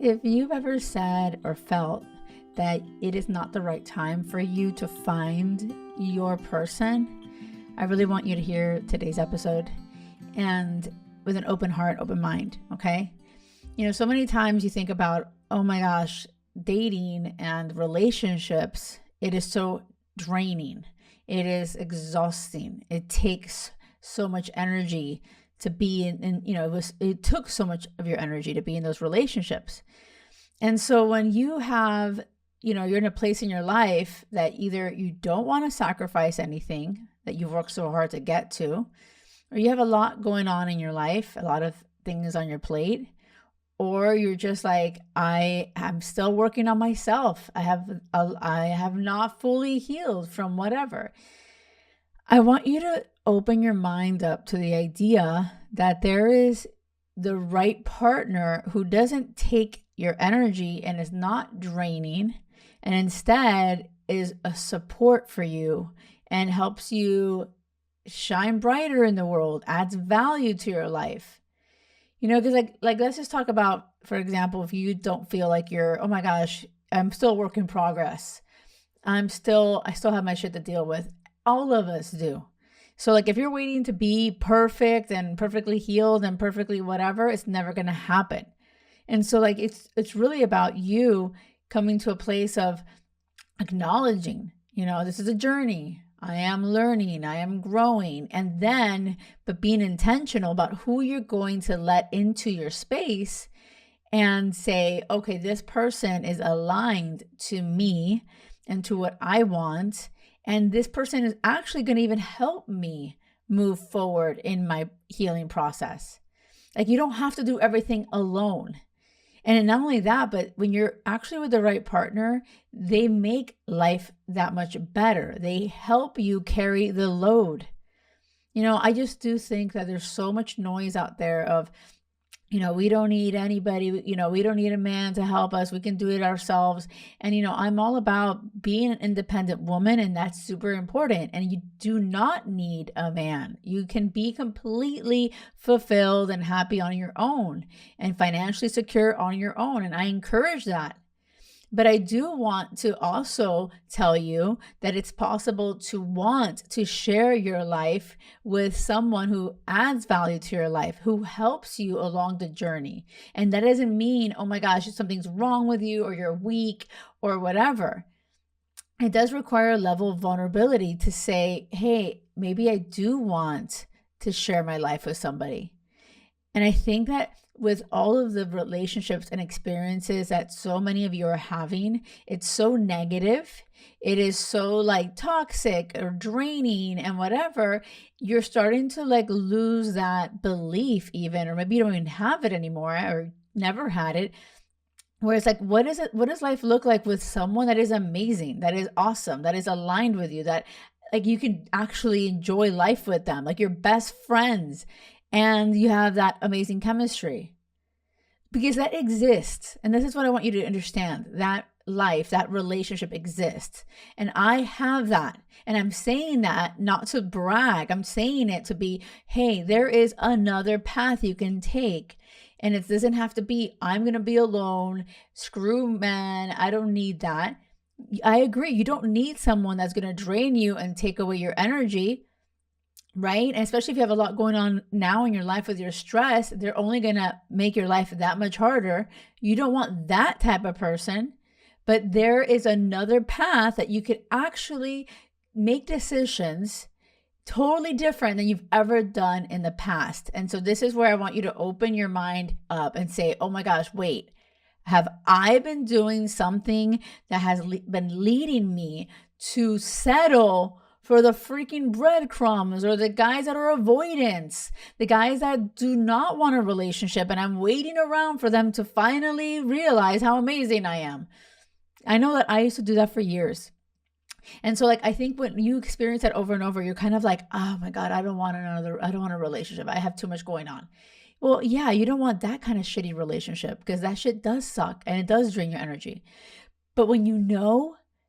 If you've ever said or felt that it is not the right time for you to find your person, I really want you to hear today's episode and with an open heart, open mind, okay? You know, so many times you think about, oh my gosh, dating and relationships, it is so draining. It is exhausting. It takes so much energy to be in it took so much of your energy to be in those relationships. And so when you have, you're in a place in your life that either you don't want to sacrifice anything that you've worked so hard to get to, or you have a lot going on in your life, a lot of things on your plate, or you're just like, I am still working on myself. I have not fully healed from whatever. I want you to open your mind up to the idea that there is the right partner who doesn't take your energy and is not draining, and instead is a support for you and helps you shine brighter in the world, adds value to your life. Because like let's just talk about, for example, if you don't feel like you're, oh my gosh, I'm still a work in progress. I still have my shit to deal with. All of us do. So like if you're waiting to be perfect and perfectly healed and perfectly whatever, it's never going to happen. And so like it's really about you coming to a place of acknowledging, this is a journey. I am learning, I am growing, but being intentional about who you're going to let into your space and say, okay, this person is aligned to me and to what I want. And this person is actually going to even help me move forward in my healing process. Like you don't have to do everything alone. And not only that, but when you're actually with the right partner, they make life that much better. They help you carry the load. I just do think that there's so much noise out there of, we don't need anybody, we don't need a man to help us. We can do it ourselves. And, I'm all about being an independent woman, and that's super important. And you do not need a man. You can be completely fulfilled and happy on your own and financially secure on your own. And I encourage that. But I do want to also tell you that it's possible to want to share your life with someone who adds value to your life, who helps you along the journey. And that doesn't mean, oh my gosh, something's wrong with you or you're weak or whatever. It does require a level of vulnerability to say, hey, maybe I do want to share my life with somebody. And I think that with all of the relationships and experiences that so many of you are having, it's so negative. It is so like toxic or draining and whatever. You're starting to like lose that belief even, or maybe you don't even have it anymore or never had it. Where it's like, what does life look like with someone that is amazing, that is awesome, that is aligned with you, that like you can actually enjoy life with them, like your best friends. And you have that amazing chemistry, because that exists. And this is what I want you to understand, that life, that relationship exists. And I have that. And I'm saying that not to brag. I'm saying it to be, hey, there is another path you can take. And it doesn't have to be, I'm going to be alone. Screw man. I don't need that. I agree. You don't need someone that's going to drain you and take away your energy. Right? And especially if you have a lot going on now in your life with your stress, they're only going to make your life that much harder. You don't want that type of person, but there is another path that you could actually make decisions totally different than you've ever done in the past. And so this is where I want you to open your mind up and say, oh my gosh, wait, have I been doing something that has been leading me to settle for the freaking breadcrumbs, or the guys that are avoidance, the guys that do not want a relationship, and I'm waiting around for them to finally realize how amazing I am? I know that I used to do that for years. And so like, I think when you experience that over and over, you're kind of like, oh my God, I don't want a relationship. I have too much going on. Well, yeah, you don't want that kind of shitty relationship, because that shit does suck and it does drain your energy. But when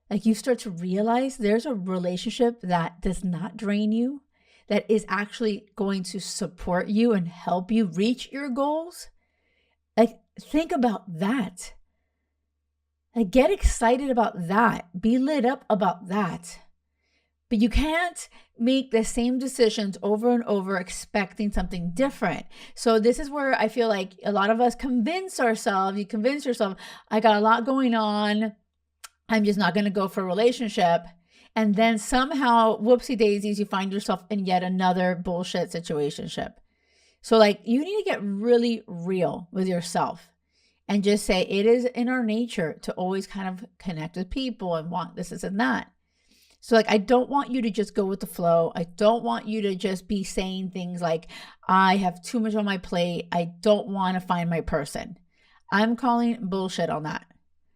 like you start to realize there's a relationship that does not drain you, that is actually going to support you and help you reach your goals, like Think about that. Like, get excited about that. Be lit up about that. But you can't make the same decisions over and over expecting something different. So this is where I feel like a lot of us convince ourselves, you convince yourself, I got a lot going on, I'm just not going to go for a relationship. And then somehow, whoopsie daisies, you find yourself in yet another bullshit situationship. So like, you need to get really real with yourself and just say it is in our nature to always kind of connect with people and want this and that. So like, I don't want you to just go with the flow. I don't want you to just be saying things like, I have too much on my plate. I don't want to find my person. I'm calling bullshit on that.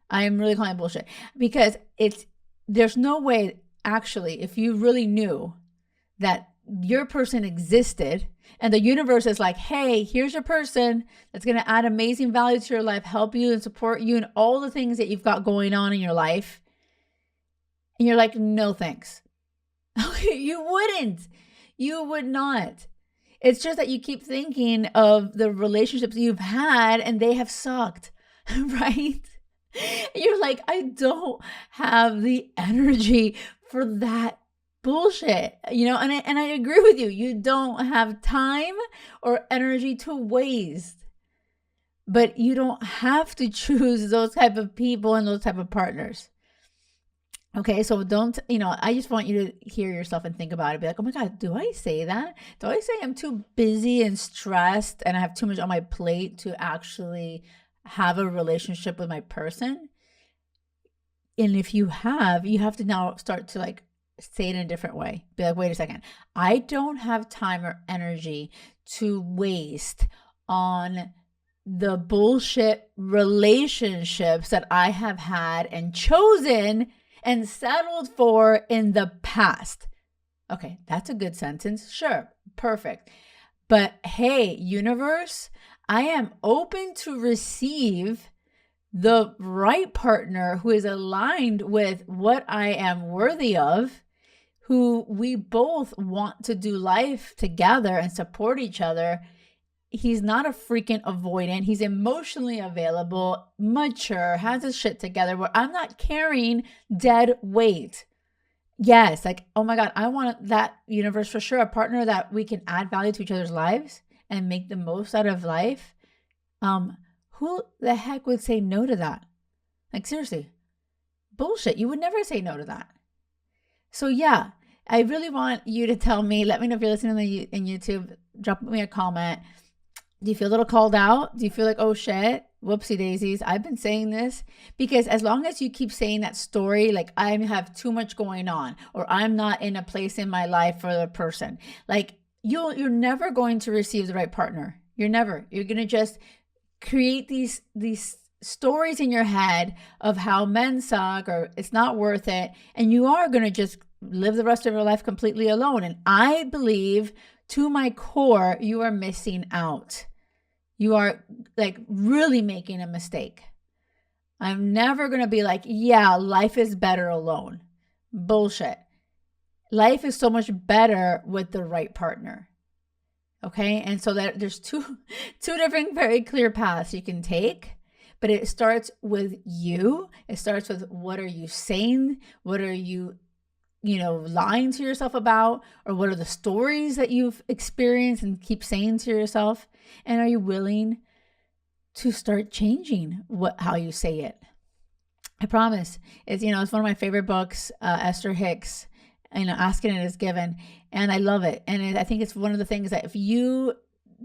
I am really calling bullshit because there's no way, actually, if you really knew that your person existed and the universe is like, hey, here's your person that's going to add amazing value to your life, help you and support you in all the things that you've got going on in your life. And you're like, no, thanks. You wouldn't. You would not. It's just that you keep thinking of the relationships you've had and they have sucked, right? You're like, I don't have the energy for that bullshit, and I agree with you. You don't have time or energy to waste, but you don't have to choose those type of people and those type of partners. Okay, so don't, I just want you to hear yourself and think about it. Be like, oh my God, do I say that? Do I say I'm too busy and stressed and I have too much on my plate to actually have a relationship with my person? And if you have to now start to like say it in a different way. Be like, wait a second. I don't have time or energy to waste on the bullshit relationships that I have had and chosen and settled for in the past. Okay, that's a good sentence. Sure, perfect. But hey, universe, I am open to receive the right partner who is aligned with what I am worthy of, who we both want to do life together and support each other. He's not a freaking avoidant. He's emotionally available, mature, has his shit together where I'm not carrying dead weight. Yes, like, oh my God, I want that, universe, for sure. A partner that we can add value to each other's lives and make the most out of life. Who the heck would say no to that? Like, seriously, bullshit. You would never say no to that. So yeah, I really want you to tell me, let me know if you're listening in YouTube, drop me a comment. Do you feel a little called out? Do you feel like, oh shit, whoopsie daisies, I've been saying this? Because as long as you keep saying that story, like I have too much going on, or I'm not in a place in my life for the person, like you're never going to receive the right partner. You're going to just create these stories in your head of how men suck or it's not worth it. And you are going to just live the rest of your life completely alone. And I believe to my core, you are missing out. You are like really making a mistake. I'm never going to be like, yeah, life is better alone. Bullshit. Life is so much better with the right partner. Okay. And so that there's two different very clear paths you can take, but it starts with you. It starts with, what are you saying? What are you lying to yourself about? Or what are the stories that you've experienced and keep saying to yourself? And are you willing to start changing how you say it? I promise. It's one of my favorite books, Esther Hicks, Asking It Is Given. And I love it. And I think it's one of the things that if you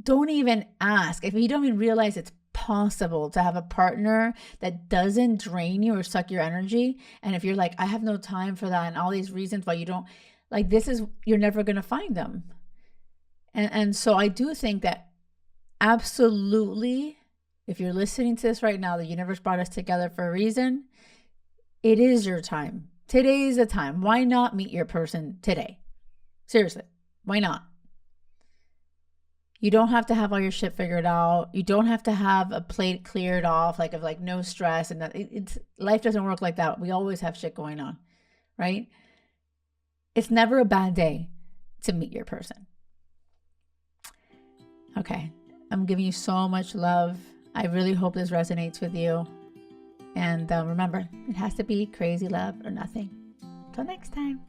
don't even ask, if you don't even realize it's possible to have a partner that doesn't drain you or suck your energy, and if you're like, I have no time for that, and all these reasons why you don't, like, you're never going to find them. And so I do think that absolutely, if you're listening to this right now, the universe brought us together for a reason. It is your time. Today is the time. Why not meet your person today? Seriously, why not? You don't have to have all your shit figured out. You don't have to have a plate cleared off, of no stress. And that life doesn't work like that. We always have shit going on, right? It's never a bad day to meet your person. Okay, I'm giving you so much love. I really hope this resonates with you. And remember, it has to be crazy love or nothing. Till next time.